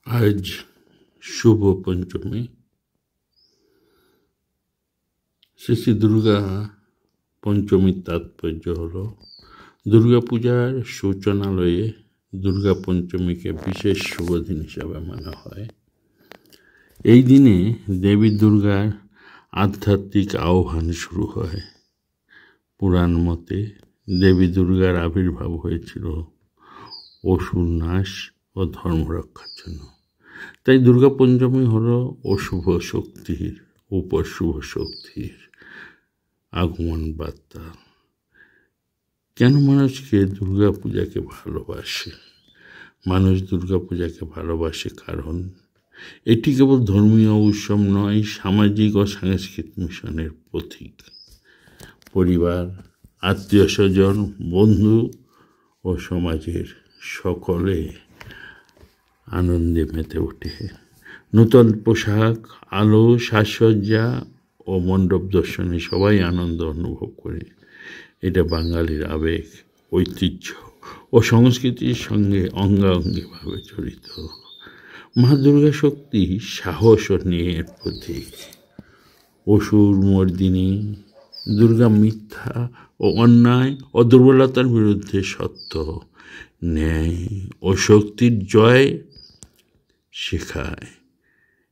আজ শুভ পঞ্চমী। শ্রী শ্রী দুর্গা পঞ্চমীর তাৎপর্য হল দুর্গাপূজার সূচনালয়ে দুর্গা পঞ্চমীকে বিশেষ শুভ দিন হিসাবে মানা হয়। এই দিনে দেবী দুর্গার আধ্যাত্মিক আহ্বান শুরু হয়। পুরাণ মতে দেবী দুর্গার আবির্ভাব হয়েছিল অসুর নাশ ও ধর্ম রক্ষার জন্য। তাই দুর্গা পঞ্চমী হল অশুভ শক্তির উপর শুভ শক্তির আগমন বার্তা। কেন মানুষকে দুর্গা পূজাকে ভালোবাসে? মানুষ দুর্গা পূজাকে ভালোবাসে কারণ এটি কেবল ধর্মীয় উৎসব নয়, সামাজিক ও সাংস্কৃতিক মিশনের প্রতীক। পরিবার, আত্মীয় স্বজন, বন্ধু ও সমাজের সকলে আনন্দে মেতে ওঠে। নূতন পোশাক, আলো, সাজসজ্জা ও মণ্ডপ দর্শনে সবাই আনন্দ অনুভব করে। এটা বাঙালির আবেগ, ঐতিহ্য ও সংস্কৃতির সঙ্গে অঙ্গাঙ্গিভাবে জড়িত। মা দুর্গা শক্তি, সাহস ও ন্যায়ের প্রতীক। অসুর মর্দিনী দুর্গা মিথ্যা ও অন্যায় ও দুর্বলতার বিরুদ্ধে সত্য, ন্যায় ও শক্তির জয় শেখায়।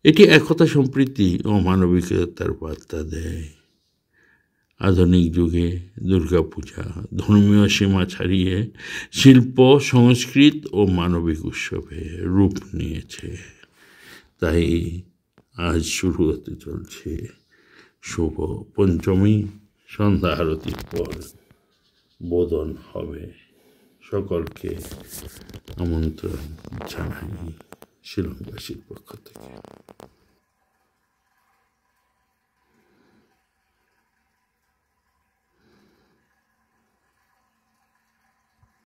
এটি একতা, সম্প্রীতি ও মানবিকতার বার্তা দেয়। আধুনিক যুগে দুর্গাপূজা ধর্মীয় সীমা ছাড়িয়ে শিল্প, সংস্কৃত ও মানবিক উৎসবে রূপ নিয়েছে। তাই আজ শুরু হতে চলছে শুভ পঞ্চমী। সন্ধ্যা আরতির পর বোধন হবে। সকলকে আমন্ত্রণ জানাই শিলংবাসীর পক্ষ থেকে।